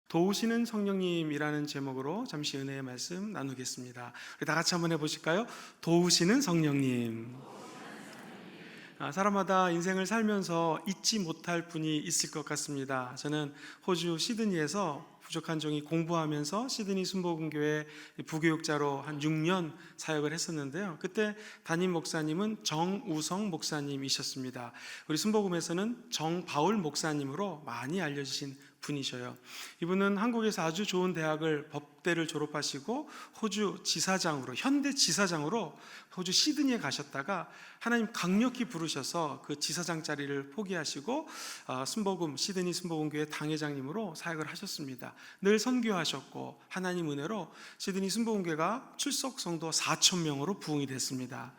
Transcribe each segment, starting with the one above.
도우시는 성령님이라는 제목으로 잠시 은혜의 말씀 나누겠습니다. 우리 다 같이 한번 해보실까요? 도우시는 성령님. 사람마다 인생을 살면서 잊지 못할 분이 있을 것 같습니다. 저는 호주 시드니에서 부족한 종이 공부하면서 시드니 순복음교회 부교육자로 한 6년 사역을 했었는데요. 그때 담임 목사님은 정우성 목사님이셨습니다. 우리 순복음에서는 정바울 목사님으로 많이 알려지신 분이셔요. 이분은 한국에서 아주 좋은 대학을 법대를 졸업하시고 호주 지사장으로, 현대 지사장으로 호주 시드니에 가셨다가 하나님 강력히 부르셔서 그 지사장 자리를 포기하시고 시드니 순복음교회 당회장님으로 사역을 하셨습니다. 늘 선교하셨고 하나님 은혜로 시드니 순복음교회가 출석 성도 4,000명으로 부흥이 됐습니다.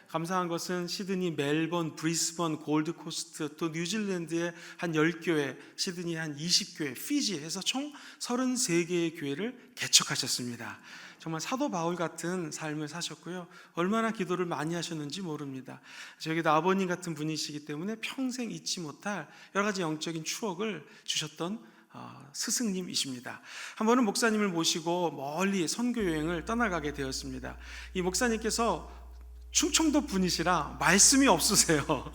감사한 것은 시드니, 멜번, 브리스번, 골드코스트, 또 뉴질랜드의 한 10교회, 시드니 한 20교회, 피지 해서 총 33개의 교회를 개척하셨습니다. 정말 사도 바울 같은 삶을 사셨고요. 얼마나 기도를 많이 하셨는지 모릅니다. 저에게도 아버님 같은 분이시기 때문에 평생 잊지 못할 여러 가지 영적인 추억을 주셨던 스승님이십니다. 한 번은 목사님을 모시고 멀리 선교 여행을 떠나가게 되었습니다. 이 목사님께서 충청도 분이시라 말씀이 없으세요.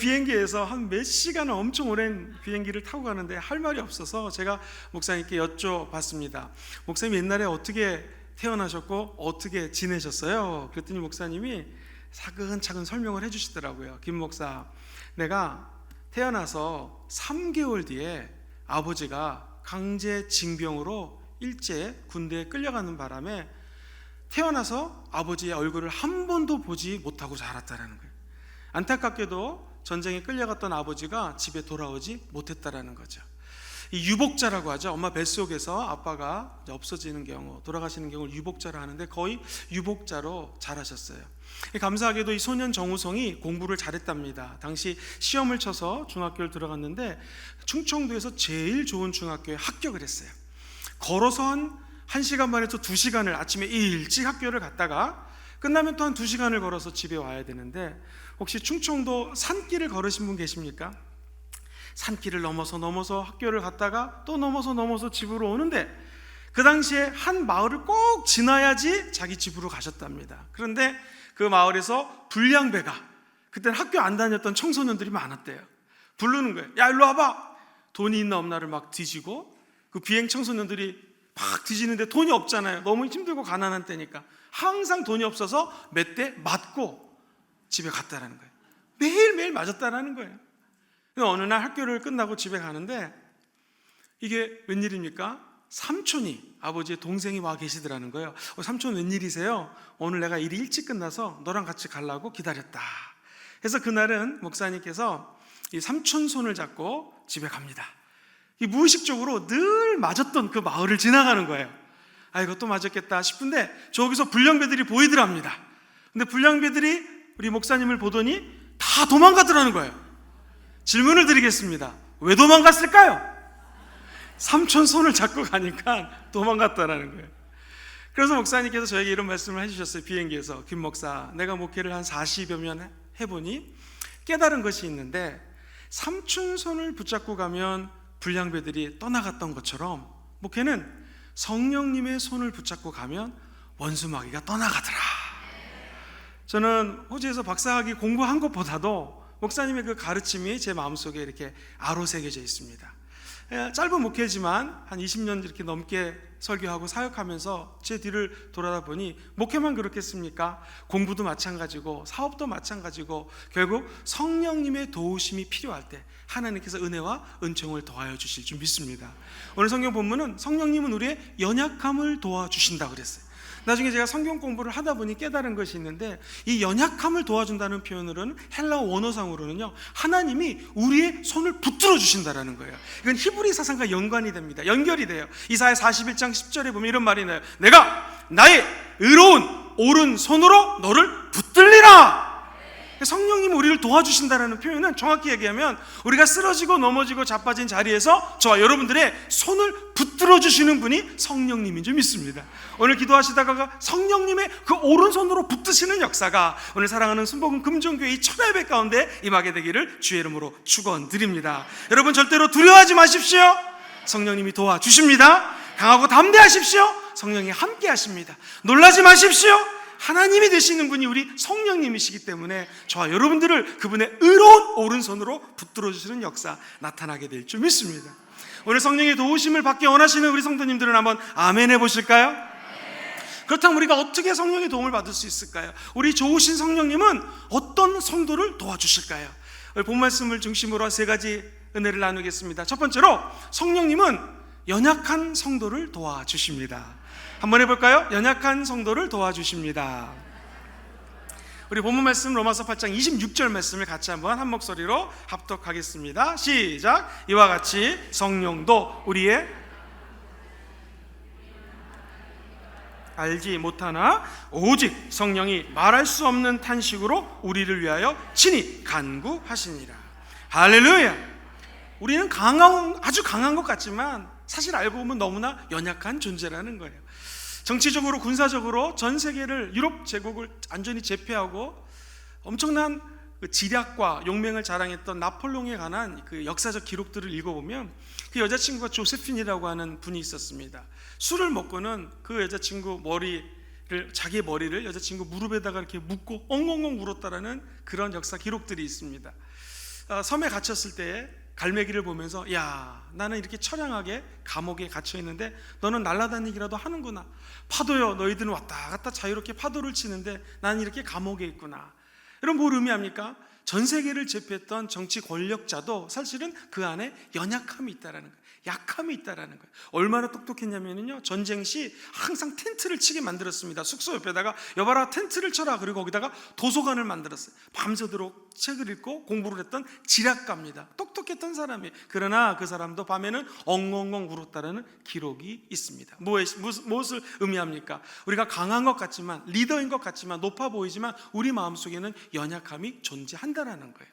비행기에서 한 몇 시간을 엄청 오랜 비행기를 타고 가는데 할 말이 없어서 제가 목사님께 여쭤봤습니다. 목사님 옛날에 어떻게 태어나셨고 어떻게 지내셨어요? 그랬더니 목사님이 차근차근 설명을 해주시더라고요. 김 목사, 내가 태어나서 3개월 뒤에 아버지가 강제 징병으로 일제 군대에 끌려가는 바람에 태어나서 아버지의 얼굴을 한 번도 보지 못하고 자랐다는 거예요. 안타깝게도 전쟁에 끌려갔던 아버지가 집에 돌아오지 못했다라는 거죠. 이 유복자라고 하죠. 엄마 뱃속에서 아빠가 없어지는 경우, 돌아가시는 경우를 유복자로 하는데 거의 유복자로 자라셨어요. 감사하게도 이 소년 정우성이 공부를 잘했답니다. 당시 시험을 쳐서 중학교를 들어갔는데 충청도에서 제일 좋은 중학교에 합격을 했어요. 걸어서 한 1시간 반에서 2시간을 아침에 일찍 학교를 갔다가 끝나면 또 한 2시간을 걸어서 집에 와야 되는데, 혹시 충청도 산길을 걸으신 분 계십니까? 산길을 넘어서 학교를 갔다가 또 넘어서 집으로 오는데 그 당시에 한 마을을 꼭 지나야지 자기 집으로 가셨답니다. 그런데 그 마을에서 불량배가, 그때는 학교 안 다녔던 청소년들이 많았대요. 부르는 거예요. 야, 일로 와봐. 돈이 있나 없나를 막 뒤지고, 그 비행 청소년들이 막 뒤지는데 돈이 없잖아요. 너무 힘들고 가난한 때니까 항상 돈이 없어서 몇 대 맞고 집에 갔다라는 거예요. 매일매일 맞았다라는 거예요. 어느 날 학교를 끝나고 집에 가는데 이게 웬일입니까? 삼촌이, 아버지의 동생이 와 계시더라는 거예요. 삼촌 웬일이세요? 오늘 내가 일이 일찍 끝나서 너랑 같이 가려고 기다렸다. 그래서 그날은 목사님께서 이 삼촌 손을 잡고 집에 갑니다. 이 무의식적으로 늘 맞았던 그 마을을 지나가는 거예요. 이거 또 맞았겠다 싶은데 저기서 불량배들이 보이더랍니다. 근데 불량배들이 우리 목사님을 보더니 다 도망가더라는 거예요. 질문을 드리겠습니다. 왜 도망갔을까요? 삼촌 손을 잡고 가니까 도망갔다라는 거예요. 그래서 목사님께서 저에게 이런 말씀을 해주셨어요. 비행기에서. 김 목사, 내가 목회를 한 40여 년 해보니 깨달은 것이 있는데, 삼촌 손을 붙잡고 가면 불량배들이 떠나갔던 것처럼 목회는 성령님의 손을 붙잡고 가면 원수마귀가 떠나가더라. 저는 호주에서 박사학위 공부한 것보다도 목사님의 그 가르침이 제 마음속에 이렇게 아로새겨져 있습니다. 짧은 목회지만 한 20년 이렇게 넘게 설교하고 사역하면서 제 뒤를 돌아다보니 목회만 그렇겠습니까? 공부도 마찬가지고 사업도 마찬가지고 결국 성령님의 도우심이 필요할 때 하나님께서 은혜와 은총을 더하여 주실 줄 믿습니다. 오늘 성경 본문은 성령님은 우리의 연약함을 도와주신다고 그랬어요. 나중에 제가 성경 공부를 하다 보니 깨달은 것이 있는데, 이 연약함을 도와준다는 표현으로는 헬라어 원어상으로는요, 하나님이 우리의 손을 붙들어 주신다라는 거예요. 이건 히브리 사상과 연관이 됩니다. 연결이 돼요. 이사야 41장 10절에 보면 이런 말이 나요. 내가 나의 의로운 오른손으로 너를 붙들리라. 성령님이 우리를 도와주신다는 표현은 정확히 얘기하면 우리가 쓰러지고 넘어지고 자빠진 자리에서 저와 여러분들의 손을 붙들어 주시는 분이 성령님인 줄 믿습니다. 오늘 기도하시다가 성령님의 그 오른손으로 붙드시는 역사가 오늘 사랑하는 순복음 금종교회 이 천회배 가운데 임하게 되기를 주의 이름으로 축원드립니다. 여러분 절대로 두려워하지 마십시오. 성령님이 도와주십니다. 강하고 담대하십시오. 성령이 함께 하십니다. 놀라지 마십시오. 하나님이 되시는 분이 우리 성령님이시기 때문에 저와 여러분들을 그분의 의로운 오른손으로 붙들어 주시는 역사 나타나게 될 줄 믿습니다. 오늘 성령의 도우심을 받기 원하시는 우리 성도님들은 한번 아멘 해보실까요? 그렇다면 우리가 어떻게 성령의 도움을 받을 수 있을까요? 우리 좋으신 성령님은 어떤 성도를 도와주실까요? 오늘 본 말씀을 중심으로 세 가지 은혜를 나누겠습니다. 첫 번째로 성령님은 연약한 성도를 도와주십니다. 한번 해볼까요? 연약한 성도를 도와주십니다. 우리 본문 말씀 로마서 8장 26절 말씀을 같이 한번 한 목소리로 합독하겠습니다. 시작. 이와 같이 성령도 우리의 알지 못하나 오직 성령이 말할 수 없는 탄식으로 우리를 위하여 친히 간구하시니라. 할렐루야. 우리는 아주 강한 것 같지만 사실 알고 보면 너무나 연약한 존재라는 거예요. 정치적으로 군사적으로 전 세계를 유럽 제국을 완전히 제패하고 엄청난 그 지략과 용맹을 자랑했던 나폴레옹에 관한 그 역사적 기록들을 읽어보면 그 여자친구가 조세핀이라고 하는 분이 있었습니다. 술을 먹고는 그 여자친구 자기의 머리를 여자친구 무릎에다가 이렇게 묶고 엉엉엉 울었다라는 그런 역사 기록들이 있습니다. 섬에 갇혔을 때 갈매기를 보면서 야, 나는 이렇게 처량하게 감옥에 갇혀 있는데 너는 날아다니기라도 하는구나. 파도요, 너희들은 왔다 갔다 자유롭게 파도를 치는데 나는 이렇게 감옥에 있구나. 이런 뭘 의미합니까? 전 세계를 제패했던 정치 권력자도 사실은 그 안에 연약함이 있다라는 거예요. 약함이 있다라는 거예요. 얼마나 똑똑했냐면요, 전쟁 시 항상 텐트를 치게 만들었습니다. 숙소 옆에다가 여봐라 텐트를 쳐라. 그리고 거기다가 도서관을 만들었어요. 밤새도록 책을 읽고 공부를 했던 지략가입니다. 똑똑했던 사람이에요. 그러나 그 사람도 밤에는 엉엉엉 울었다라는 기록이 있습니다. 무엇을 의미합니까? 우리가 강한 것 같지만, 리더인 것 같지만, 높아 보이지만 우리 마음속에는 연약함이 존재한다라는 거예요.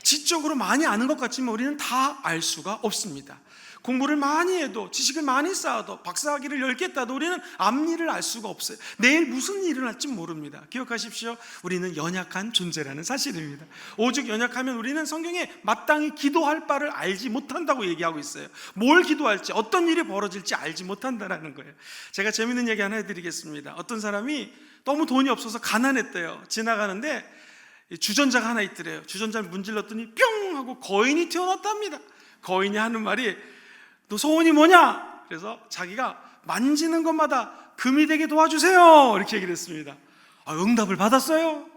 지적으로 많이 아는 것 같지만 우리는 다 알 수가 없습니다. 공부를 많이 해도, 지식을 많이 쌓아도, 박사학위를 10개 따도 우리는 앞일을 알 수가 없어요. 내일 무슨 일이 일어날지 모릅니다. 기억하십시오. 우리는 연약한 존재라는 사실입니다. 오직 연약하면 우리는 성경에 마땅히 기도할 바를 알지 못한다고 얘기하고 있어요. 뭘 기도할지, 어떤 일이 벌어질지 알지 못한다는 거예요. 제가 재밌는 얘기 하나 해드리겠습니다. 어떤 사람이 너무 돈이 없어서 가난했대요. 지나가는데 주전자가 하나 있더래요. 주전자를 문질렀더니 뿅 하고 거인이 튀어나왔답니다. 거인이 하는 말이 너 소원이 뭐냐? 그래서 자기가 만지는 것마다 금이 되게 도와주세요, 이렇게 얘기를 했습니다. 응답을 받았어요.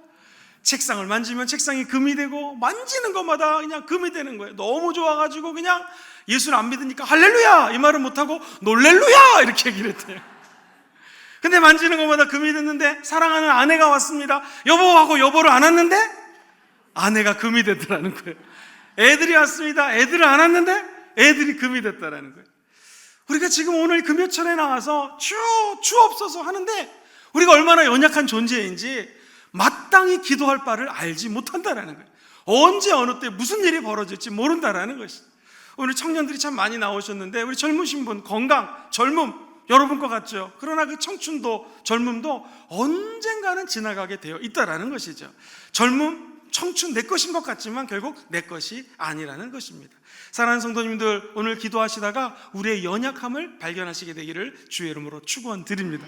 책상을 만지면 책상이 금이 되고 만지는 것마다 그냥 금이 되는 거예요. 너무 좋아가지고 그냥 예수를 안 믿으니까 할렐루야 이 말은 못하고 놀렐루야 이렇게 얘기를 했대요. 근데 만지는 것마다 금이 됐는데 사랑하는 아내가 왔습니다. 여보하고 여보를 안았는데 아내가 금이 되더라는 거예요. 애들이 왔습니다. 애들을 안았는데 애들이 금이 됐다라는 거예요. 우리가 지금 오늘 금요철에 나와서 주옵소서 하는데 우리가 얼마나 연약한 존재인지 마땅히 기도할 바를 알지 못한다라는 거예요. 언제 어느 때 무슨 일이 벌어질지 모른다라는 것이. 오늘 청년들이 참 많이 나오셨는데 우리 젊으신 분 건강, 젊음 여러분 것 같죠. 그러나 그 청춘도 젊음도 언젠가는 지나가게 되어 있다라는 것이죠. 젊음, 청춘 내 것인 것 같지만 결국 내 것이 아니라는 것입니다. 사랑하는 성도님들, 오늘 기도하시다가 우리의 연약함을 발견하시게 되기를 주의 이름으로 축원드립니다.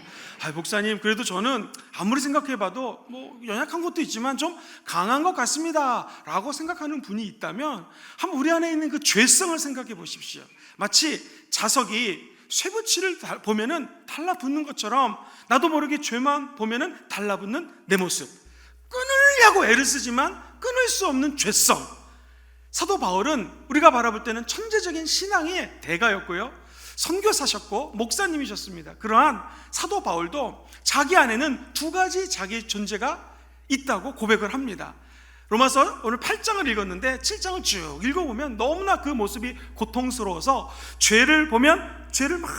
목사님, 그래도 저는 아무리 생각해봐도 연약한 것도 있지만 좀 강한 것 같습니다 라고 생각하는 분이 있다면 한번 우리 안에 있는 그 죄성을 생각해 보십시오. 마치 자석이 쇠붙이를 보면은 달라붙는 것처럼 나도 모르게 죄만 보면은 달라붙는 내 모습, 끊으려고 애를 쓰지만 끊을 수 없는 죄성. 사도 바울은 우리가 바라볼 때는 천재적인 신앙의 대가였고요, 선교사셨고 목사님이셨습니다. 그러한 사도 바울도 자기 안에는 두 가지 자기의 존재가 있다고 고백을 합니다. 로마서 오늘 8장을 읽었는데 7장을 쭉 읽어보면 너무나 그 모습이 고통스러워서 죄를 보면 죄를 막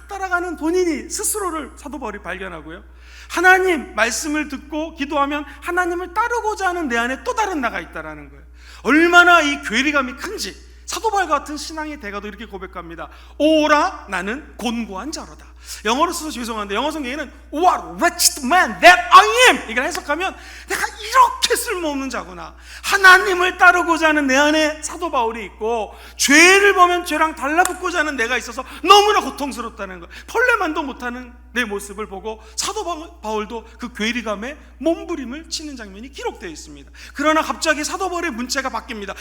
따라가는 본인이 스스로를 사도 바울이 발견하고요, 하나님 말씀을 듣고 기도하면 하나님을 따르고자 하는 내 안에 또 다른 나가 있다라는 거예요. 얼마나 이 괴리감이 큰지 사도 바울 같은 신앙의 대가도 이렇게 고백합니다. 오라 나는 곤고한 자로다. 영어로 써서 죄송한데 영어 성경에는 What wretched man that I am, 이걸 해석하면 내가 이렇게 쓸모없는 자구나, 하나님을 따르고자 하는 내 안에 사도 바울이 있고 죄를 보면 죄랑 달라붙고자 하는 내가 있어서 너무나 고통스럽다는 것, 펄레만도 못하는 내 모습을 보고 사도 바울도 그 괴리감에 몸부림을 치는 장면이 기록되어 있습니다. 그러나 갑자기 사도 바울의 문체가 바뀝니다.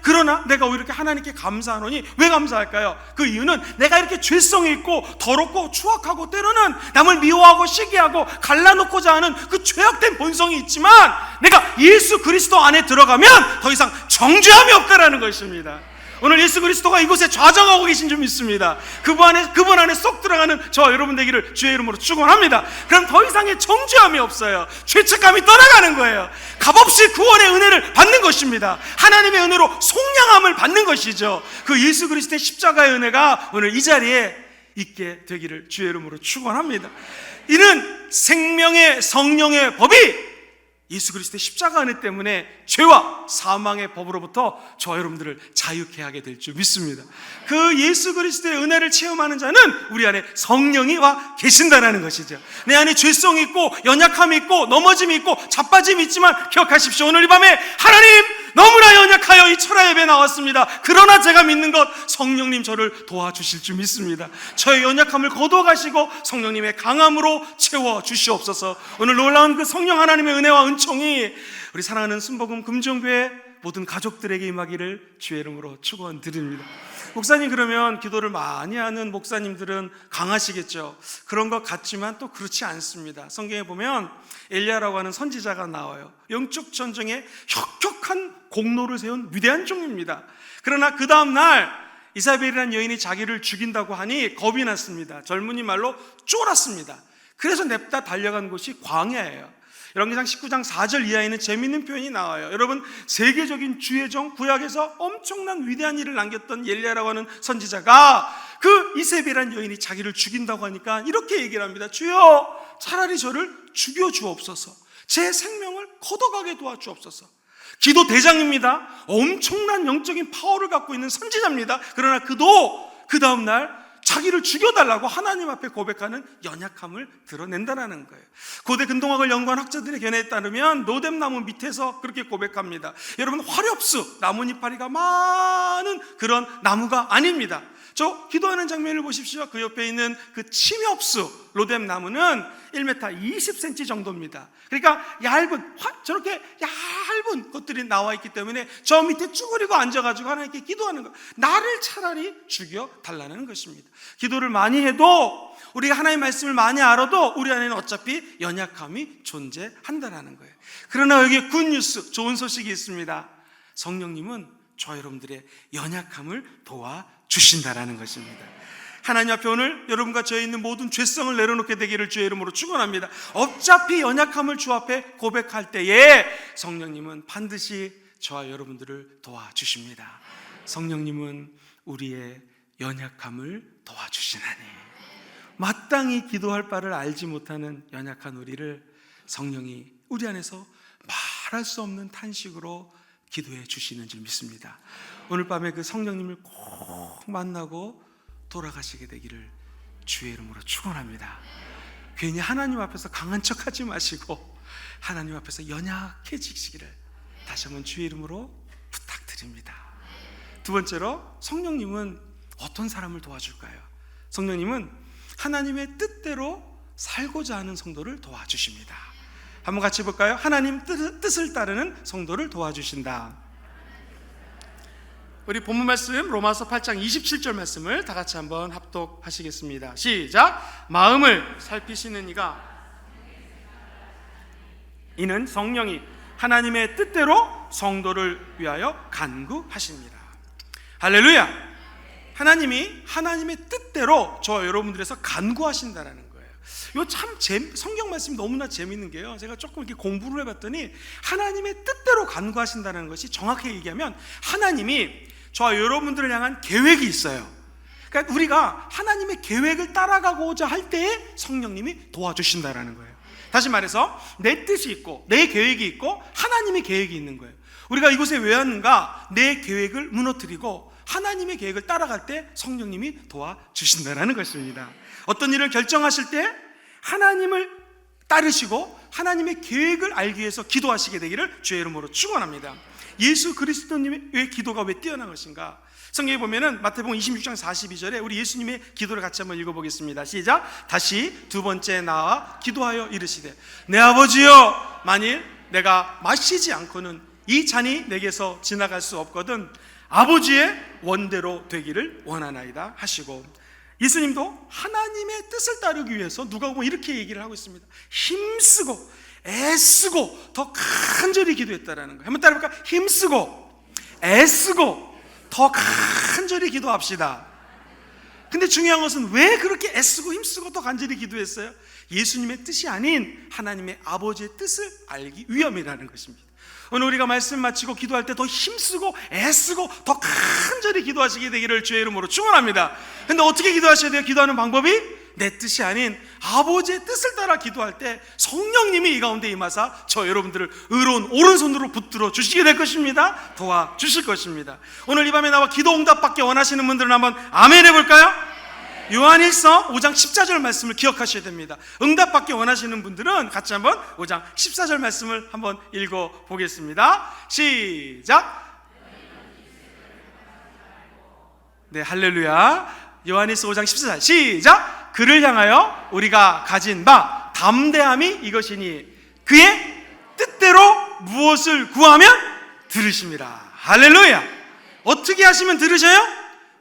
그러나 내가 왜 이렇게 하나님께 감사하노니, 왜 감사할까요? 그 이유는 내가 이렇게 죄성이 있고 더럽고 추악하고 때로는 남을 미워하고 시기하고 갈라놓고자 하는 그 죄악된 본성이 있지만 내가 예수 그리스도 안에 들어가면 더 이상 정죄함이 없다라는 것입니다. 오늘 예수 그리스도가 이곳에 좌정하고 계신 줄 믿습니다. 그분 안에 쏙 들어가는 저와 여러분 되기를 주의 이름으로 축원합니다. 그럼 더 이상의 정죄함이 없어요. 죄책감이 떠나가는 거예요. 값없이 구원의 은혜를 받는 것입니다. 하나님의 은혜로 속량함을 받는 것이죠. 그 예수 그리스도의 십자가의 은혜가 오늘 이 자리에 있게 되기를 주의 이름으로 축원합니다. 이는 생명의 성령의 법이 예수 그리스도의 십자가 은혜 때문에 죄와 사망의 법으로부터 저와 여러분들을 자유케 하게 될 줄 믿습니다. 그 예수 그리스도의 은혜를 체험하는 자는 우리 안에 성령이 와 계신다는 것이죠. 내 안에 죄성이 있고 연약함이 있고 넘어짐이 있고 자빠짐이 있지만 기억하십시오. 오늘 이 밤에 하나님 너무나 연약하여 이 철야 예배에 나왔습니다. 그러나 제가 믿는 것, 성령님 저를 도와주실 줄 믿습니다. 저의 연약함을 거둬가시고 성령님의 강함으로 채워주시옵소서. 오늘 놀라운 그 성령 하나님의 은혜와 은총이 우리 사랑하는 순복음 금종교회 모든 가족들에게 임하기를 주의 이름으로 축원드립니다. 목사님, 그러면 기도를 많이 하는 목사님들은 강하시겠죠. 그런 것 같지만 또 그렇지 않습니다. 성경에 보면 엘리야라고 하는 선지자가 나와요. 영적 전쟁에 혁혁한 공로를 세운 위대한 종입니다. 그러나 그 다음 날 이사벨이라는 여인이 자기를 죽인다고 하니 겁이 났습니다. 젊은이 말로 쫄았습니다. 그래서 냅다 달려간 곳이 광야예요. 열왕기상 19장 4절 이하에는 재미있는 표현이 나와요. 여러분, 세계적인 주의종 구약에서 엄청난 위대한 일을 남겼던 엘리야라고 하는 선지자가 그 이세벨이라는 여인이 자기를 죽인다고 하니까 이렇게 얘기를 합니다. 주여, 차라리 저를 죽여주옵소서. 제 생명을 걷어가게 도와주옵소서. 기도 대장입니다. 엄청난 영적인 파워를 갖고 있는 선지자입니다. 그러나 그도 그 다음날 자기를 죽여달라고 하나님 앞에 고백하는 연약함을 드러낸다는 거예요. 고대 근동학을 연구한 학자들의 견해에 따르면 노뎀나무 밑에서 그렇게 고백합니다. 여러분, 화렵수, 나뭇이파리가 많은 그런 나무가 아닙니다. 저 기도하는 장면을 보십시오. 그 옆에 있는 그 침엽수 로뎀나무는 1m 20cm 정도입니다. 그러니까 저렇게 얇은 것들이 나와 있기 때문에 저 밑에 쭈그리고 앉아가지고 하나님께 기도하는 것, 나를 차라리 죽여달라는 것입니다. 기도를 많이 해도, 우리가 하나님의 말씀을 많이 알아도 우리 안에는 어차피 연약함이 존재한다는 거예요. 그러나 여기에 굿뉴스, 좋은 소식이 있습니다. 성령님은 저 여러분들의 연약함을 도와주신다라는 것입니다. 하나님 앞에 오늘 여러분과 저에 있는 모든 죄성을 내려놓게 되기를 주의 이름으로 축원합니다. 어차피 연약함을 주 앞에 고백할 때에 성령님은 반드시 저와 여러분들을 도와주십니다. 성령님은 우리의 연약함을 도와주시나니, 마땅히 기도할 바를 알지 못하는 연약한 우리를 성령이 우리 안에서 말할 수 없는 탄식으로 기도해 주시는 줄 믿습니다. 오늘 밤에 그 성령님을 꼭 만나고 돌아가시게 되기를 주의 이름으로 축원합니다. 괜히 하나님 앞에서 강한 척하지 마시고 하나님 앞에서 연약해지시기를 다시 한번 주의 이름으로 부탁드립니다. 두 번째로, 성령님은 어떤 사람을 도와줄까요? 성령님은 하나님의 뜻대로 살고자 하는 성도를 도와주십니다. 한번 같이 볼까요? 하나님 뜻을 따르는 성도를 도와주신다. 우리 본문 말씀 로마서 8장 27절 말씀을 다 같이 한번 합독하시겠습니다. 시작. 마음을 살피시는 이가, 이는 성령이 하나님의 뜻대로 성도를 위하여 간구하십니다. 할렐루야. 하나님이 하나님의 뜻대로 저 여러분들에서 간구하신다라는 거예요. 이거 참 성경 말씀이 너무나 재밌는 게요, 제가 조금 이렇게 공부를 해봤더니 하나님의 뜻대로 간구하신다는 것이 정확히 얘기하면 하나님이 저와 여러분들을 향한 계획이 있어요. 그러니까 우리가 하나님의 계획을 따라가고자 할 때에 성령님이 도와주신다라는 거예요. 다시 말해서 내 뜻이 있고 내 계획이 있고 하나님의 계획이 있는 거예요. 우리가 이곳에 왜 왔는가? 내 계획을 무너뜨리고 하나님의 계획을 따라갈 때 성령님이 도와주신다는 것입니다. 어떤 일을 결정하실 때 하나님을 따르시고 하나님의 계획을 알기 위해서 기도하시게 되기를 주의 이름으로 축원합니다. 예수 그리스도님의 기도가 왜 뛰어난 것인가? 성경에 보면은 마태복음 26장 42절에 우리 예수님의 기도를 같이 한번 읽어보겠습니다. 시작. 다시 두 번째 나아 기도하여 이르시되 내 아버지여, 만일 내가 마시지 않고는 이 잔이 내게서 지나갈 수 없거든 아버지의 원대로 되기를 원하나이다 하시고, 예수님도 하나님의 뜻을 따르기 위해서 누가복음 이렇게 얘기를 하고 있습니다. 힘쓰고 애쓰고 더 간절히 기도했다라는 거예요. 한번 따라해볼까? 힘쓰고 애쓰고 더 간절히 기도합시다. 근데 중요한 것은 왜 그렇게 애쓰고 힘쓰고 더 간절히 기도했어요? 예수님의 뜻이 아닌 하나님의 아버지의 뜻을 알기 위함이라는 것입니다. 오늘 우리가 말씀 마치고 기도할 때 더 힘쓰고 애쓰고 더 간절히 기도하시게 되기를 주의 이름으로 축원합니다. 근데 어떻게 기도하셔야 돼요? 기도하는 방법이 내 뜻이 아닌 아버지의 뜻을 따라 기도할 때 성령님이 이 가운데 임하사 저 여러분들을 의로운 오른손으로 붙들어 주시게 될 것입니다. 도와주실 것입니다. 오늘 이 밤에 나와 기도 응답 받기 원하시는 분들은 한번 아멘 해볼까요? 요한일서 5장 14절 말씀을 기억하셔야 됩니다. 응답 받기 원하시는 분들은 같이 한번 5장 14절 말씀을 한번 읽어보겠습니다. 시작. 네, 할렐루야. 요한일서 5장 14절 시작. 그를 향하여 우리가 가진 바 담대함이 이것이니 그의 뜻대로 무엇을 구하면 들으심이라. 할렐루야. 어떻게 하시면 들으셔요?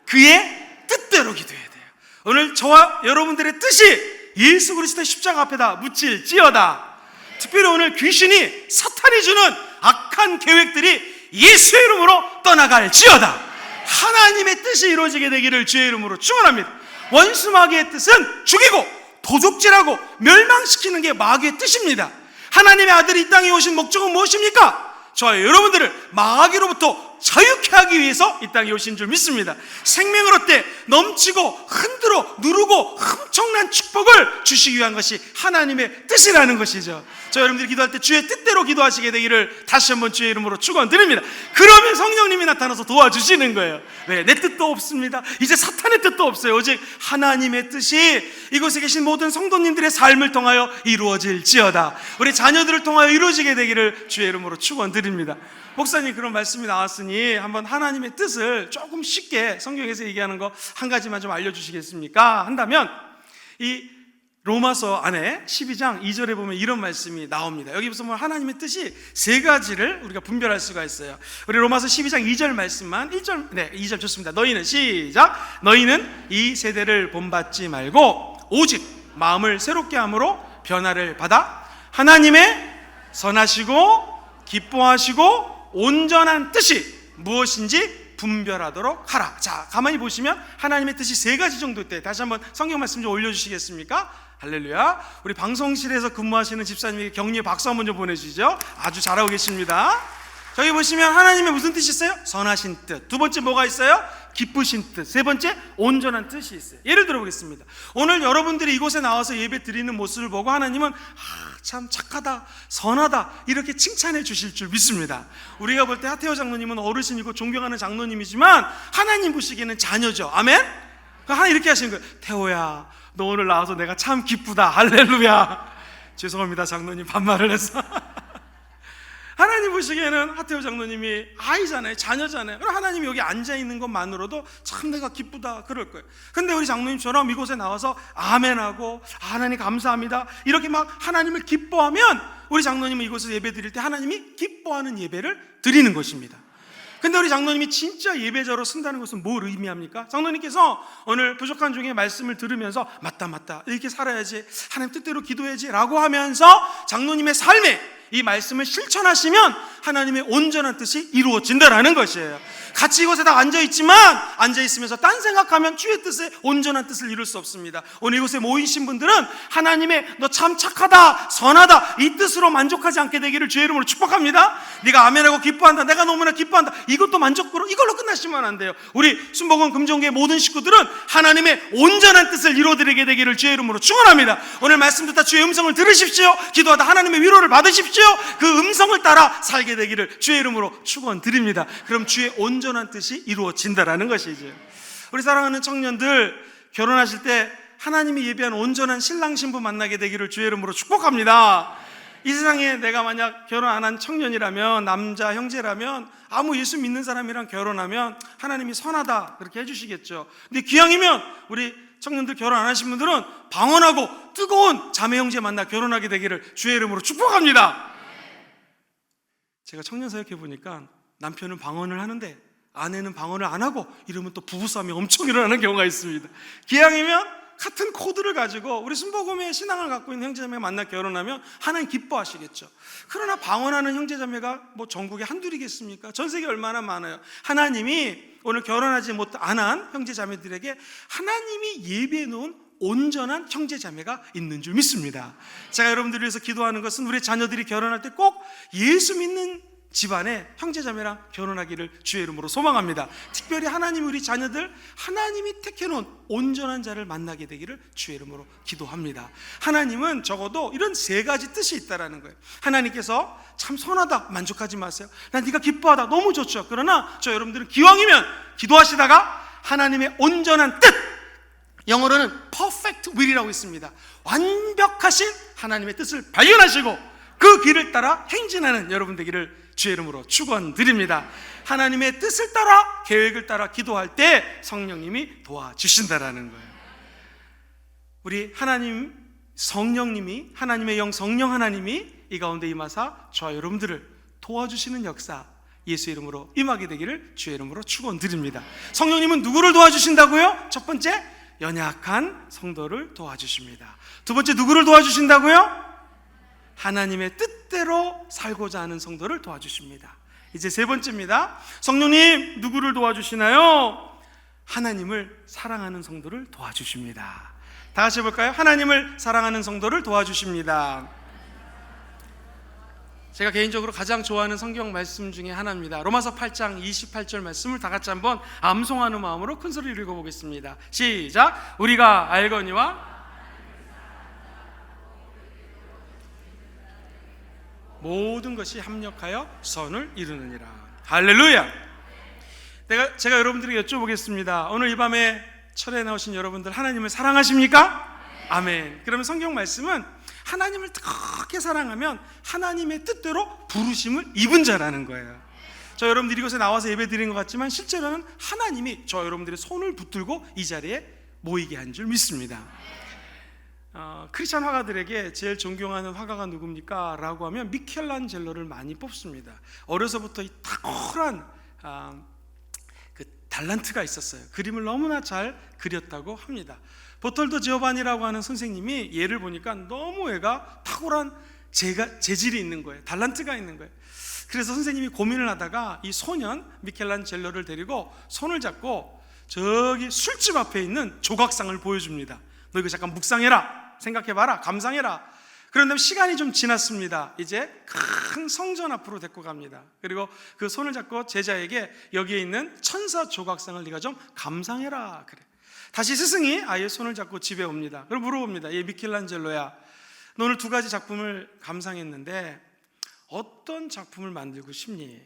그의 뜻대로 기도해야 돼요. 오늘 저와 여러분들의 뜻이 예수 그리스도의 십자가 앞에다 묻힐지어다. 특별히 오늘 귀신이 사탄이 주는 악한 계획들이 예수의 이름으로 떠나갈지어다. 하나님의 뜻이 이루어지게 되기를 주의 이름으로 축원합니다. 원수 마귀의 뜻은 죽이고 도적질하고 멸망시키는 게 마귀의 뜻입니다. 하나님의 아들이 이 땅에 오신 목적은 무엇입니까? 저와 여러분들을 마귀로부터 자유케 하기 위해서 이 땅에 오신 줄 믿습니다. 생명을 얻되 넘치고 흔들어 누르고 엄청난 축복을 주시기 위한 것이 하나님의 뜻이라는 것이죠. 저 여러분들이 기도할 때 주의 뜻대로 기도하시게 되기를 다시 한번 주의 이름으로 축원드립니다. 그러면 성령님이 나타나서 도와주시는 거예요. 왜? 내 뜻도 없습니다. 이제 사탄의 뜻도 없어요. 오직 하나님의 뜻이 이곳에 계신 모든 성도님들의 삶을 통하여 이루어질지어다. 우리 자녀들을 통하여 이루어지게 되기를 주의 이름으로 축원드립니다. 목사님, 그런 말씀이 나왔으니 한번 하나님의 뜻을 조금 쉽게 성경에서 얘기하는 거 한 가지만 좀 알려주시겠습니까? 한다면 이 로마서 안에 12장 2절에 보면 이런 말씀이 나옵니다. 여기 보면 하나님의 뜻이 세 가지를 우리가 분별할 수가 있어요. 우리 로마서 12장 2절 말씀만 2절 좋습니다. 너희는 시작. 너희는 이 세대를 본받지 말고 오직 마음을 새롭게 함으로 변화를 받아 하나님의 선하시고 기뻐하시고 온전한 뜻이 무엇인지 분별하도록 하라. 자, 가만히 보시면 하나님의 뜻이 세 가지 정도 있대. 다시 한번 성경 말씀 좀 올려주시겠습니까? 할렐루야. 우리 방송실에서 근무하시는 집사님에게 격려의 박수 한번 좀 보내주시죠. 아주 잘하고 계십니다. 저기 보시면 하나님의 무슨 뜻이 있어요? 선하신 뜻. 두 번째 뭐가 있어요? 기쁘신 뜻. 세 번째 온전한 뜻이 있어요. 예를 들어보겠습니다. 오늘 여러분들이 이곳에 나와서 예배 드리는 모습을 보고 하나님은 참 착하다, 선하다 이렇게 칭찬해 주실 줄 믿습니다. 우리가 볼 때 하태호 장로님은 어르신이고 존경하는 장로님이지만 하나님 보시기에는 자녀죠. 아멘? 하나 이렇게 하시는 거예요. 태호야, 너 오늘 나와서 내가 참 기쁘다. 할렐루야. 죄송합니다, 장로님 반말을 해서. 하나님 보시기에는 하태호 장로님이 아이잖아요, 자녀잖아요. 그럼 하나님이 여기 앉아있는 것만으로도 참 내가 기쁘다 그럴 거예요. 근데 우리 장로님처럼 이곳에 나와서 아멘하고 하나님 감사합니다 이렇게 막 하나님을 기뻐하면 우리 장로님은 이곳에서 예배 드릴 때 하나님이 기뻐하는 예배를 드리는 것입니다. 근데 우리 장로님이 진짜 예배자로 쓴다는 것은 뭘 의미합니까? 장로님께서 오늘 부족한 중에 말씀을 들으면서 맞다 이렇게 살아야지, 하나님 뜻대로 기도해야지 라고 하면서 장로님의 삶에 이 말씀을 실천하시면 하나님의 온전한 뜻이 이루어진다라는 것이에요. 같이 이곳에 다 앉아있지만 앉아있으면서 딴 생각하면 주의 뜻에 온전한 뜻을 이룰 수 없습니다. 오늘 이곳에 모이신 분들은 하나님의 너 참 착하다, 선하다 이 뜻으로 만족하지 않게 되기를 주의 이름으로 축복합니다. 네가 아멘하고 기뻐한다, 내가 너무나 기뻐한다 이것도 만족으로 이걸로 끝나시면 안 돼요. 우리 순복음 금종교의 모든 식구들은 하나님의 온전한 뜻을 이루어드리게 되기를 주의 이름으로 축원합니다. 오늘 말씀 듣다 주의 음성을 들으십시오. 기도하다 하나님의 위로를 받으십시오. 주여 그 음성을 따라 살게 되기를 주의 이름으로 축원드립니다. 그럼 주의 온전한 뜻이 이루어진다라는 것이죠. 우리 사랑하는 청년들, 결혼하실 때 하나님이 예비한 온전한 신랑 신부 만나게 되기를 주의 이름으로 축복합니다. 이 세상에 내가 만약 결혼 안 한 청년이라면, 남자 형제라면, 아무 예수 믿는 사람이랑 결혼하면 하나님이 선하다 그렇게 해주시겠죠. 근데 기왕이면 우리 청년들 결혼 안 하신 분들은 방언하고 뜨거운 자매 형제 만나 결혼하게 되기를 주의 이름으로 축복합니다. 제가 청년 사역해 보니까 남편은 방언을 하는데 아내는 방언을 안 하고 이러면 또 부부싸움이 엄청 일어나는 경우가 있습니다. 기왕이면 같은 코드를 가지고 우리 순복음의 신앙을 갖고 있는 형제자매가 만나 결혼하면 하나님 기뻐하시겠죠. 그러나 방언하는 형제자매가 뭐 전국에 한둘이겠습니까? 전 세계 얼마나 많아요. 하나님이 오늘 결혼하지 못한 형제자매들에게 하나님이 예비해 놓은 온전한 형제자매가 있는 줄 믿습니다. 제가 여러분들을 위해서 기도하는 것은 우리 자녀들이 결혼할 때 꼭 예수 믿는 집안에 형제자매랑 결혼하기를 주의 이름으로 소망합니다. 특별히 하나님이 우리 자녀들 하나님이 택해놓은 온전한 자를 만나게 되기를 주의 이름으로 기도합니다. 하나님은 적어도 이런 세 가지 뜻이 있다라는 거예요. 하나님께서 참 선하다 만족하지 마세요. 난 네가 기뻐하다 너무 좋죠. 그러나 저 여러분들은 기왕이면 기도하시다가 하나님의 온전한 뜻, 영어로는 perfect will이라고 있습니다. 완벽하신 하나님의 뜻을 발견하시고 그 길을 따라 행진하는 여러분 되기를 주의 이름으로 축원드립니다. 하나님의 뜻을 따라 계획을 따라 기도할 때 성령님이 도와주신다라는 거예요. 우리 하나님 성령님이, 하나님의 영 성령 하나님이 이 가운데 임하사 저와 여러분들을 도와주시는 역사 예수 이름으로 임하게 되기를 주의 이름으로 축원드립니다. 성령님은 누구를 도와주신다고요? 첫 번째, 연약한 성도를 도와주십니다. 두 번째, 누구를 도와주신다고요? 하나님의 뜻대로 살고자 하는 성도를 도와주십니다. 이제 세 번째입니다. 성령님 누구를 도와주시나요? 하나님을 사랑하는 성도를 도와주십니다. 다 같이 해볼까요? 하나님을 사랑하는 성도를 도와주십니다. 제가 개인적으로 가장 좋아하는 성경 말씀 중에 하나입니다. 로마서 8장 28절 말씀을 다 같이 한번 암송하는 마음으로 큰 소리로 읽어보겠습니다. 시작. 우리가 알거니와 모든 것이 합력하여 선을 이루느니라. 할렐루야. 제가 여러분들에게 여쭤보겠습니다. 오늘 이 밤에 철에 나오신 여러분들 하나님을 사랑하십니까? 아멘. 그러면 성경 말씀은 하나님을 그렇게 사랑하면 하나님의 뜻대로 부르심을 입은 자라는 거예요. 저 여러분들이 이곳에 나와서 예배 드린 것 같지만 실제로는 하나님이 저 여러분들의 손을 붙들고 이 자리에 모이게 한 줄 믿습니다. 크리스찬 화가들에게 제일 존경하는 화가가 누굽니까? 라고 하면 미켈란젤로를 많이 뽑습니다. 어려서부터 이 탁월한 그 달란트가 있었어요. 그림을 너무나 잘 그렸다고 합니다. 보톨도 지오바니라고 하는 선생님이 얘를 보니까 너무 얘가 탁월한 재질이 있는 거예요. 달란트가 있는 거예요. 그래서 선생님이 고민을 하다가 이 소년 미켈란젤로를 데리고 손을 잡고 저기 술집 앞에 있는 조각상을 보여줍니다. 너 이거 잠깐 묵상해라, 생각해봐라, 감상해라. 그런 다음에 시간이 좀 지났습니다. 이제 큰 성전 앞으로 데리고 갑니다. 그리고 그 손을 잡고 제자에게 여기에 있는 천사 조각상을 네가 좀 감상해라 그래. 다시 스승이 아예 손을 잡고 집에 옵니다. 그리고 물어봅니다. 얘 미켈란젤로야, 너 오늘 두 가지 작품을 감상했는데 어떤 작품을 만들고 싶니?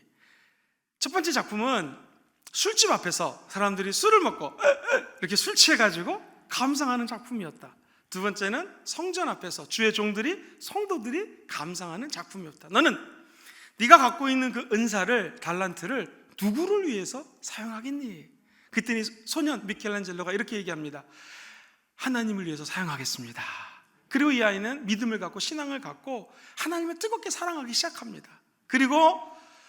첫 번째 작품은 술집 앞에서 사람들이 술을 먹고 이렇게 술 취해가지고 감상하는 작품이었다. 두 번째는 성전 앞에서 주의 종들이, 성도들이 감상하는 작품이었다. 너는 네가 갖고 있는 그 은사를, 달란트를 누구를 위해서 사용하겠니? 그랬더니 소년 미켈란젤로가 이렇게 얘기합니다. 하나님을 위해서 사용하겠습니다. 그리고 이 아이는 믿음을 갖고 신앙을 갖고 하나님을 뜨겁게 사랑하기 시작합니다. 그리고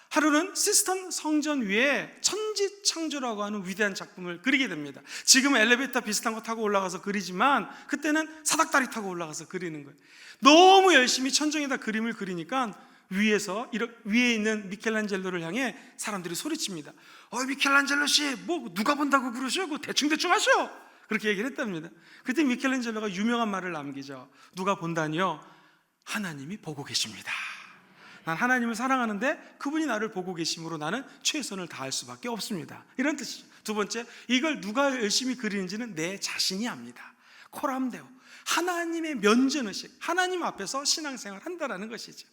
하루는 시스턴 성전 위에 천지창조라고 하는 위대한 작품을 그리게 됩니다. 지금은 엘리베이터 비슷한 거 타고 올라가서 그리지만 그때는 사닥다리 타고 올라가서 그리는 거예요. 너무 열심히 천정에다 그림을 그리니까 위에 있는 미켈란젤로를 향해 사람들이 소리칩니다. 미켈란젤로 씨, 뭐 누가 본다고 그러셔? 대충 하셔. 그렇게 얘기를 했답니다. 그때 미켈란젤로가 유명한 말을 남기죠. 누가 본다니요? 하나님이 보고 계십니다. 난 하나님을 사랑하는데 그분이 나를 보고 계심으로 나는 최선을 다할 수밖에 없습니다. 이런 뜻이죠. 두 번째, 이걸 누가 열심히 그리는지는 내 자신이 압니다. 코람데오, 하나님의 면전의식, 하나님 앞에서 신앙생활 한다라는 것이죠.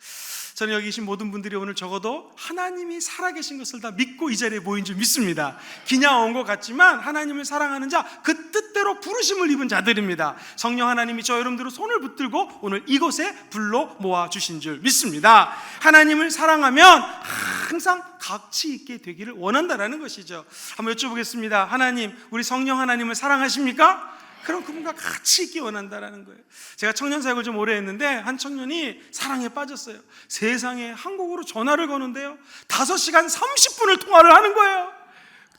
저는 여기 계신 모든 분들이 오늘 적어도 하나님이 살아계신 것을 다 믿고 이 자리에 모인 줄 믿습니다. 기냐 온 것 같지만 하나님을 사랑하는 자, 그 뜻대로 부르심을 입은 자들입니다. 성령 하나님이 저 여러분들을 손을 붙들고 오늘 이곳에 불러 모아주신 줄 믿습니다. 하나님을 사랑하면 항상 가치 있게 되기를 원한다라는 것이죠. 한번 여쭤보겠습니다. 하나님, 우리 성령 하나님을 사랑하십니까? 그럼 그분과 같이 있기 원한다라는 거예요. 제가 청년 사역을 좀 오래 했는데 한 청년이 사랑에 빠졌어요. 세상에 한국으로 전화를 거는데요, 5시간 30분을 통화를 하는 거예요.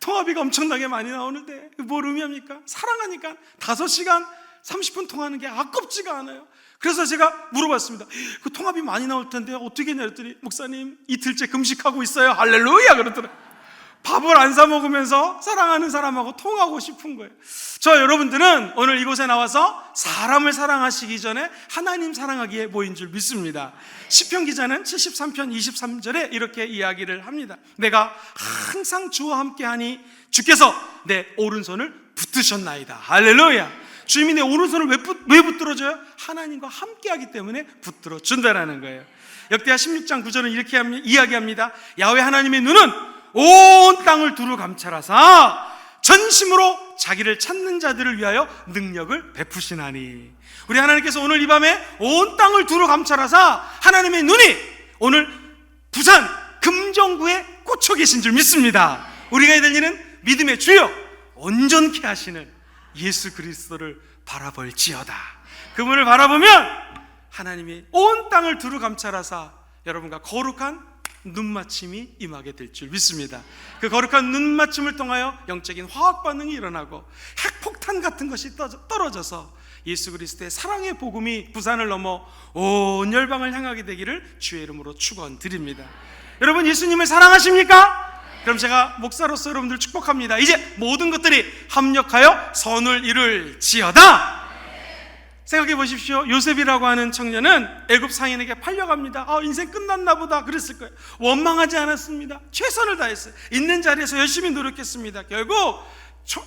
통화비가 엄청나게 많이 나오는데 뭘 의미합니까? 사랑하니까 5시간 30분 통화하는 게 아깝지가 않아요. 그래서 제가 물어봤습니다. 그 통화비 많이 나올 텐데 어떻게 했냐 그랬더니, 목사님 이틀째 금식하고 있어요. 할렐루야 그러더라고요. 밥을 안 사 먹으면서 사랑하는 사람하고 통하고 싶은 거예요. 저 여러분들은 오늘 이곳에 나와서 사람을 사랑하시기 전에 하나님 사랑하기에 모인 줄 믿습니다. 시편 기자는 73편 23절에 이렇게 이야기를 합니다. 내가 항상 주와 함께하니 주께서 내 오른손을 붙드셨나이다. 할렐루야. 주님이 내 오른손을 왜 붙들어줘요? 하나님과 함께하기 때문에 붙들어준다라는 거예요. 역대하 16장 9절은 이렇게 이야기합니다. 야훼 하나님의 눈은 온 땅을 두루 감찰하사 전심으로 자기를 찾는 자들을 위하여 능력을 베푸시나니. 우리 하나님께서 오늘 이 밤에 온 땅을 두루 감찰하사 하나님의 눈이 오늘 부산 금정구에 꽂혀 계신 줄 믿습니다. 우리가 해야 될 일은 믿음의 주여 온전케 하시는 예수 그리스도를 바라볼지어다. 그분을 바라보면 하나님이 온 땅을 두루 감찰하사 여러분과 거룩한 눈맞춤이 임하게 될 줄 믿습니다. 그 거룩한 눈맞춤을 통하여 영적인 화학 반응이 일어나고 핵폭탄 같은 것이 떨어져서 예수 그리스도의 사랑의 복음이 부산을 넘어 온 열방을 향하게 되기를 주의 이름으로 축원드립니다. 여러분, 예수님을 사랑하십니까? 그럼 제가 목사로서 여러분들 축복합니다. 이제 모든 것들이 합력하여 선을 이룰지어다. 생각해 보십시오. 요셉이라고 하는 청년은 애굽 상인에게 팔려갑니다. 인생 끝났나 보다 그랬을 거예요. 원망하지 않았습니다. 최선을 다했어요. 있는 자리에서 열심히 노력했습니다. 결국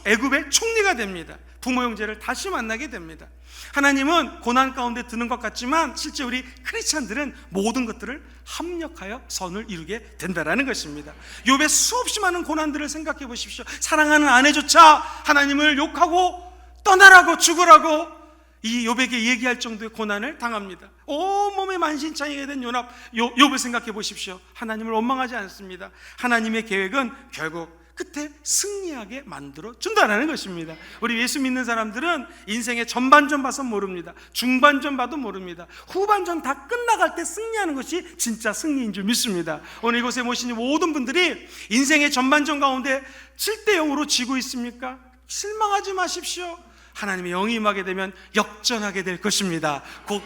애굽의 총리가 됩니다. 부모 형제를 다시 만나게 됩니다. 하나님은 고난 가운데 드는 것 같지만 실제 우리 크리스찬들은 모든 것들을 합력하여 선을 이루게 된다라는 것입니다. 욥의 수없이 많은 고난들을 생각해 보십시오. 사랑하는 아내조차 하나님을 욕하고 떠나라고 죽으라고 이 욥에게 얘기할 정도의 고난을 당합니다. 온몸에 만신창이가 된 욥을 생각해 보십시오. 하나님을 원망하지 않습니다. 하나님의 계획은 결국 끝에 승리하게 만들어 준다는 것입니다. 우리 예수 믿는 사람들은 인생의 전반전 봐서 모릅니다. 중반전 봐도 모릅니다. 후반전 다 끝나갈 때 승리하는 것이 진짜 승리인 줄 믿습니다. 오늘 이곳에 모신 모든 분들이 인생의 전반전 가운데 7대0으로 지고 있습니까? 실망하지 마십시오. 하나님의 영이 임하게 되면 역전하게 될 것입니다. 곧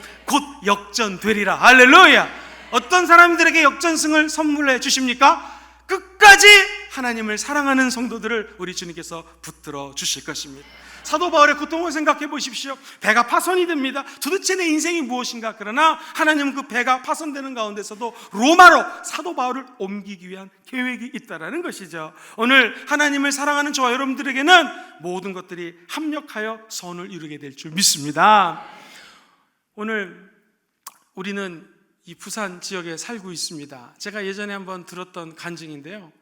역전되리라. 할렐루야. 어떤 사람들에게 역전승을 선물해 주십니까? 끝까지 하나님을 사랑하는 성도들을 우리 주님께서 붙들어 주실 것입니다. 사도 바울의 고통을 생각해 보십시오. 배가 파손이 됩니다. 도대체 내 인생이 무엇인가? 그러나 하나님은 그 배가 파손되는 가운데서도 로마로 사도 바울을 옮기기 위한 계획이 있다는 것이죠. 오늘 하나님을 사랑하는 저와 여러분들에게는 모든 것들이 합력하여 선을 이루게 될 줄 믿습니다. 오늘 우리는 이 부산 지역에 살고 있습니다. 제가 예전에 한번 들었던 간증인데요,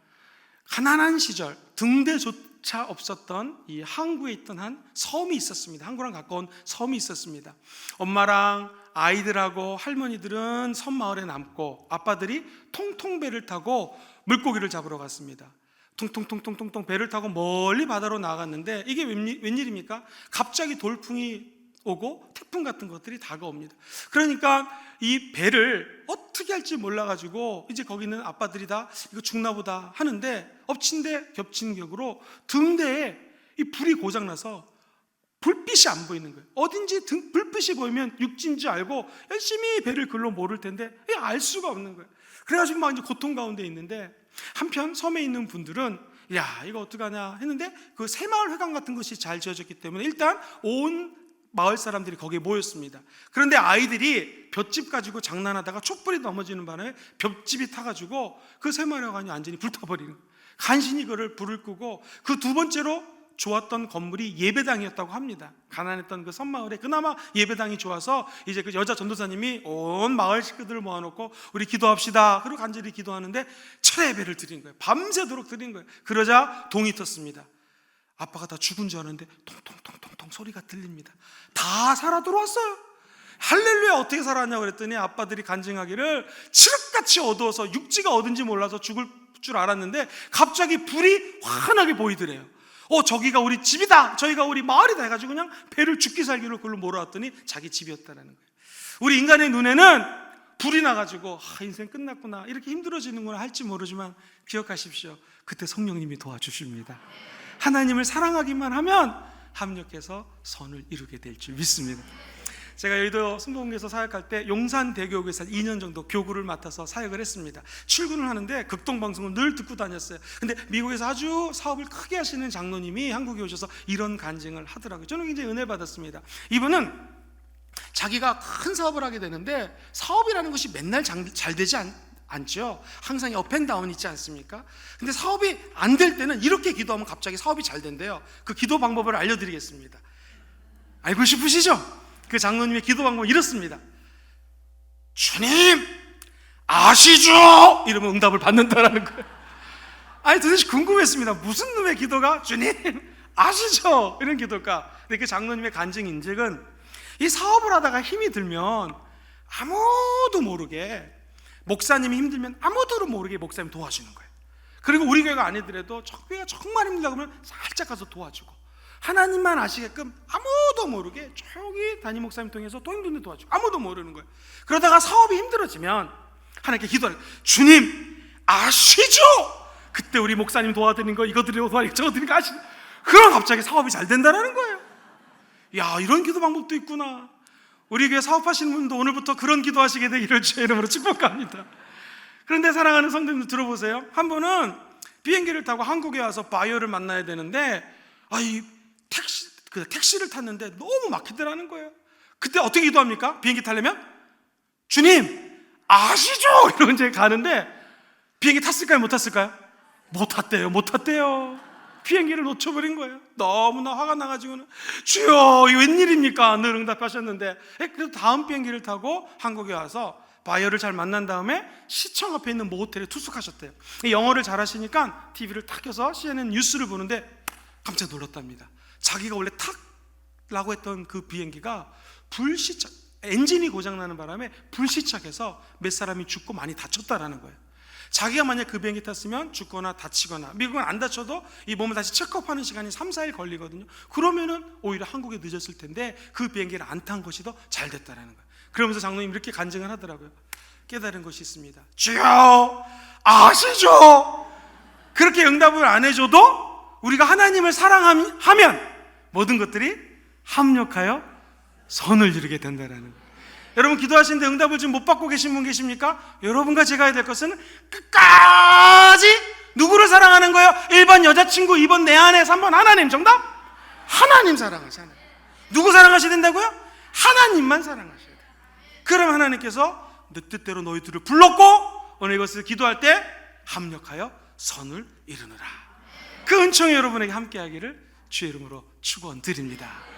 가난한 시절 등대조차 없었던 이 항구에 있던 한 섬이 있었습니다. 항구랑 가까운 섬이 있었습니다. 엄마랑 아이들하고 할머니들은 섬 마을에 남고 아빠들이 통통 배를 타고 물고기를 잡으러 갔습니다. 통통통통통통 배를 타고 멀리 바다로 나갔는데 이게 웬일입니까? 갑자기 돌풍이 오고 태풍 같은 것들이 다가옵니다. 그러니까 이 배를 어떻게 할지 몰라가지고 이제 거기 있는 아빠들이 다 이거 죽나 보다 하는데 엎친 데 겹친 격으로 등대에 이 불이 고장나서 불빛이 안 보이는 거예요. 어딘지 불빛이 보이면 육지인지 알고 열심히 배를 글로 모를 텐데 알 수가 없는 거예요. 그래가지고 막 이제 고통 가운데 있는데 한편 섬에 있는 분들은 야 이거 어떡하냐 했는데 그 새마을 회관 같은 것이 잘 지어졌기 때문에 일단 온 마을 사람들이 거기에 모였습니다. 그런데 아이들이 볏짚 가지고 장난하다가 촛불이 넘어지는 바람에 볏짚이 타가지고 그 새마을회관이 완전히 불타버리는 거예요. 간신히 그를 불을 끄고 그 두 번째로 좋았던 건물이 예배당이었다고 합니다. 가난했던 그 섬마을에 그나마 예배당이 좋아서 이제 그 여자 전도사님이 온 마을 식구들을 모아놓고 우리 기도합시다. 그리고 간절히 기도하는데 철야 예배를 드린 거예요. 밤새도록 드린 거예요. 그러자 동이 텄습니다. 아빠가 다 죽은 줄 알았는데 통통통통통 소리가 들립니다. 다 살아 들어왔어요. 할렐루야. 어떻게 살아왔냐고 그랬더니 아빠들이 간증하기를 칠흑같이 어두워서 육지가 어딘지 몰라서 죽을 줄 알았는데 갑자기 불이 환하게 보이더래요. 저기가 우리 집이다, 저기가 우리 마을이다 해가지고 그냥 배를 죽기 살기로 그걸로 몰아왔더니 자기 집이었다는 거예요. 우리 인간의 눈에는 불이 나가지고 인생 끝났구나, 이렇게 힘들어지는구나 할지 모르지만 기억하십시오. 그때 성령님이 도와주십니다. 하나님을 사랑하기만 하면 합력해서 선을 이루게 될 줄 믿습니다. 제가 여의도 순복음교에서 사역할 때 용산대교구에서 2년 정도 교구를 맡아서 사역을 했습니다. 출근을 하는데 극동방송을 늘 듣고 다녔어요. 근데 미국에서 아주 사업을 크게 하시는 장로님이 한국에 오셔서 이런 간증을 하더라고요. 저는 굉장히 은혜 받았습니다. 이분은 자기가 큰 사업을 하게 되는데 사업이라는 것이 맨날 잘 되지 않죠. 항상 업앤다운 있지 않습니까? 근데 사업이 안 될 때는 이렇게 기도하면 갑자기 사업이 잘 된대요. 그 기도 방법을 알려드리겠습니다. 알고 싶으시죠? 그 장로님의 기도 방법은 이렇습니다. 주님 아시죠? 이러면 응답을 받는다라는 거예요. 도대체 궁금했습니다. 무슨 놈의 기도가 주님 아시죠? 이런 기도일까? 근데 그 장로님의 간증 인증은 이 사업을 하다가 힘이 들면 아무도 모르게, 목사님이 힘들면 아무도 모르게 목사님 도와주는 거예요. 그리고 우리 교회가 아니더라도 저 교회가 정말 힘들다 그러면 살짝 가서 도와주고, 하나님만 아시게끔 아무도 모르게 조용히 담임 목사님 통해서 또 힘든데 도와주고, 아무도 모르는 거예요. 그러다가 사업이 힘들어지면 하나님께 기도하는 거예요. 주님 아시죠? 그때 우리 목사님 도와드리는 거, 이거 드리고 도와드리고 저거 드리는 거 아시죠? 그럼 갑자기 사업이 잘 된다는 거예요. 야, 이런 기도 방법도 있구나. 우리 교회 사업하시는 분도 오늘부터 그런 기도하시게 되기를 주의 이름으로 축복합니다. 그런데 사랑하는 성도님들 들어보세요. 한 분은 비행기를 타고 한국에 와서 바이어를 만나야 되는데 이 택시를 탔는데 너무 막히더라는 거예요. 그때 어떻게 기도합니까? 비행기 타려면 주님 아시죠? 이러고 이제 가는데 비행기 탔을까요? 못 탔을까요? 못 탔대요. 비행기를 놓쳐버린 거예요. 너무나 화가 나가지고는 주여 이게 웬일입니까? 늘 응답하셨는데, 그래서 다음 비행기를 타고 한국에 와서 바이어를 잘 만난 다음에 시청 앞에 있는 모텔에 투숙하셨대요. 영어를 잘하시니까 TV를 탁 켜서 CNN 뉴스를 보는데 깜짝 놀랐답니다. 자기가 원래 탁라고 했던 그 비행기가 불시착, 엔진이 고장나는 바람에 불시착해서 몇 사람이 죽고 많이 다쳤다라는 거예요. 자기가 만약 그 비행기 탔으면 죽거나 다치거나, 미국은 안 다쳐도 이 몸을 다시 체크업하는 시간이 3, 4일 걸리거든요. 그러면은 오히려 한국에 늦었을 텐데 그 비행기를 안 탄 것이 더 잘 됐다라는 거예요. 그러면서 장로님 이렇게 간증을 하더라고요. 깨달은 것이 있습니다. 주여 아시죠? 그렇게 응답을 안 해줘도 우리가 하나님을 사랑하면 모든 것들이 합력하여 선을 이루게 된다라는 거예요. 여러분 기도하시는데 응답을 지금 못 받고 계신 분 계십니까? 여러분과 제가 해야 될 것은 끝까지 누구를 사랑하는 거예요? 1번 여자친구, 2번 내 아내, 3번 하나님. 정답? 하나님 사랑하잖아요. 누구 사랑하셔야 된다고요? 하나님만 사랑하셔야 돼요. 그럼 하나님께서 내 뜻대로 너희들을 불렀고 오늘 이것을 기도할 때 합력하여 선을 이루느라. 그 은총이 여러분에게 함께하기를 주의 이름으로 축원드립니다.